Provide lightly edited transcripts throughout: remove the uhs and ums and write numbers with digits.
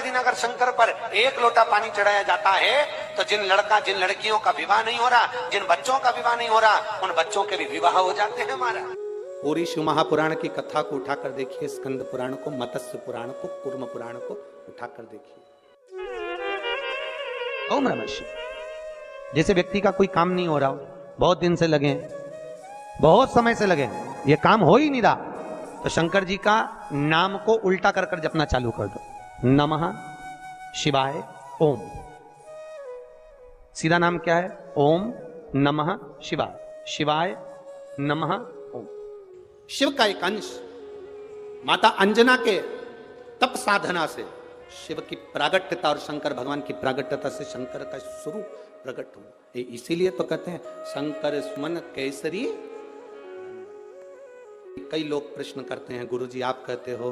दिन अगर शंकर पर एक लोटा पानी चढ़ाया जाता है तो जिन लड़कियों का विवाह नहीं हो रहा, जिन बच्चों का विवाह नहीं हो रहा, उन बच्चों के भी विवाह हो जाते हैं हमारा। पूरी शिव महापुराण की कथा को उठाकर देखिए, स्कंद पुराण को, मत्स्य पुराण को, कूर्म पुराण को उठाकर देखिए। ओम नमः शिवाय। जैसे व्यक्ति का कोई काम नहीं हो रहा, बहुत दिन से लगे, बहुत समय से लगे, ये काम हो ही नहीं रहा, तो शंकर जी का नाम को उल्टा कर कर जपना चालू कर दो। नमः शिवाय ओम। सीधा नाम क्या है? ओम नमः शिवाय। शिवाय नमः ओम। शिव का एक अंश माता अंजना के तप साधना से शिव की प्रागट्यता और शंकर भगवान की प्रागट्यता से शंकर का स्वरूप प्रकट हुआ। इसीलिए तो कहते हैं शंकर सुमन केसरी। कई लोग प्रश्न करते हैं, गुरुजी आप कहते हो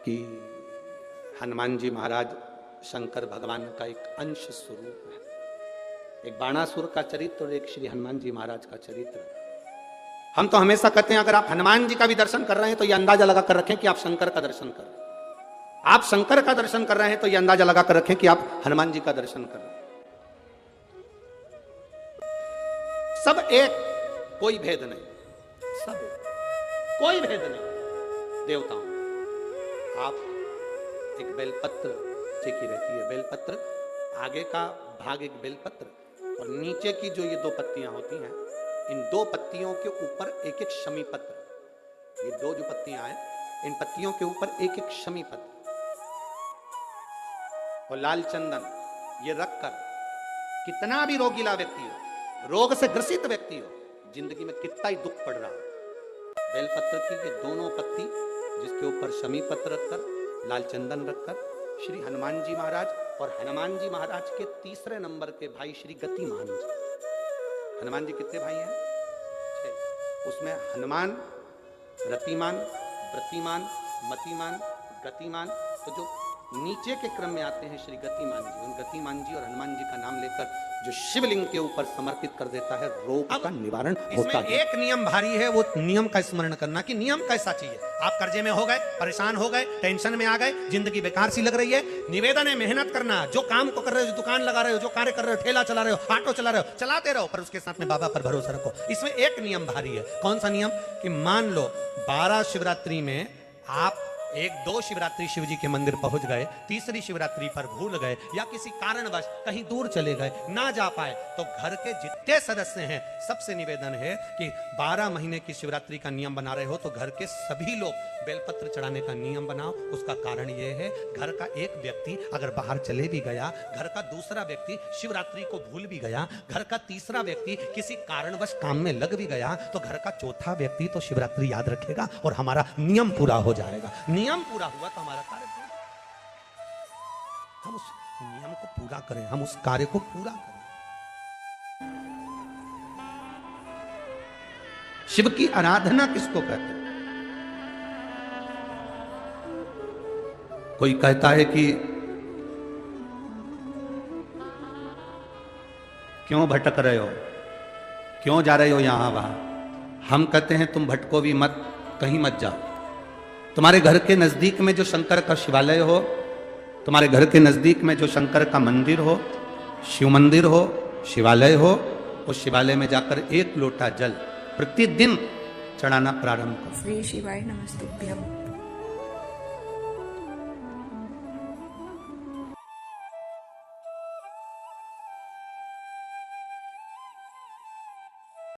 कि हनुमान जी महाराज शंकर भगवान का एक अंश स्वरूप है, एक बाणासुर का चरित्र और एक श्री हनुमान जी महाराज का चरित्र। हम तो हमेशा कहते हैं अगर आप हनुमान जी का भी दर्शन कर रहे हैं तो यह अंदाजा लगा कर रखें कि आप शंकर का दर्शन कर रहे हैं। आप शंकर का दर्शन कर रहे हैं तो यह अंदाजा लगा कर रखें कि आप हनुमान जी का दर्शन कर रहे हैं। सब एक, कोई भेद नहीं, सब एक, कोई भेद नहीं। देवताओं, आप एक बेलपत्र की रहती है, बेलपत्र आगे का भाग एक बेलपत्र और नीचे की जो ये दो पत्तियां होती हैं, इन दो पत्तियों के ऊपर एक एक शमी पत्र। ये दो जो पत्तियां हैं, इन पत्तियों के ऊपर एक एक शमी पत्र और लाल चंदन ये रखकर कितना भी रोगीला व्यक्ति हो, रोग से ग्रसित व्यक्ति हो, जिंदगी में कितना ही दुख पड़ रहा हो, बेलपत्र की ये दोनों पत्ती जिसके ऊपर शमी पत्र रखकर, लाल चंदन रखकर श्री हनुमान जी महाराज और हनुमान जी महाराज के तीसरे नंबर के भाई श्री गतिमान जी। हनुमान जी कितने भाई हैं? 6। उसमें हनुमान, रतिमान, प्रतिमान, मतिमान, गतिमान, तो जो नीचे के क्रम में आते हैं श्री गतिमान जी, उन गतिमान जी और हनुमान जी का नाम लेकर जो शिवलिंग के ऊपर समर्पित कर देता है, रोग का निवारण होता है। एक नियम भारी है, वो नियम का स्मरण करना कि नियम कैसा चाहिए। आप कर्जे में हो गए, परेशान हो गए, टेंशन में आ गए, जिंदगी बेकार सी लग रही है, निवेदन है मेहनत करना। जो काम को कर रहे हो, जो दुकान लगा रहे हो, जो कार्य कर रहे हो, ठेला चला रहे हो, ऑटो चला रहे हो, चलाते रहो, पर उसके साथ में बाबा पर भरोसा रखो। इसमें एक नियम भारी है। कौन सा नियम? कि मान लो 12 शिवरात्रि में आप 1-2 शिवरात्रि शिव जी के मंदिर पहुंच गए, तीसरी शिवरात्रि पर भूल गए या किसी कारणवश कहीं दूर चले गए, ना जा पाए, तो घर के जितने सदस्य हैं सबसे निवेदन है कि 12 महीने की शिवरात्रि का नियम बना रहे हो तो घर के सभी लोग बेलपत्र चढ़ाने का नियम बनाओ। उसका कारण यह है, घर का एक व्यक्ति अगर बाहर चले भी गया, घर का दूसरा व्यक्ति शिवरात्रि को भूल भी गया, घर का तीसरा व्यक्ति किसी कारणवश काम में लग भी गया, तो घर का चौथा व्यक्ति तो शिवरात्रि याद रखेगा और हमारा नियम पूरा हो जाएगा। नियम पूरा हुआ तो हमारा कार्य पूरा। हम उस नियम को पूरा करें, हम उस कार्य को पूरा करें। शिव की आराधना किसको कहते हैं? कोई कहता है कि क्यों भटक रहे हो, क्यों जा रहे हो यहां वहां। हम कहते हैं तुम भटको भी मत, कहीं मत जाओ। तुम्हारे घर के नजदीक में जो शंकर का शिवालय हो, तुम्हारे घर के नजदीक में जो शंकर का मंदिर हो, शिव मंदिर हो, शिवालय हो, उस शिवालय में जाकर 1 लोटा जल प्रतिदिन चढ़ाना प्रारंभ करो। श्री शिवाय नमस्तुभ्यं।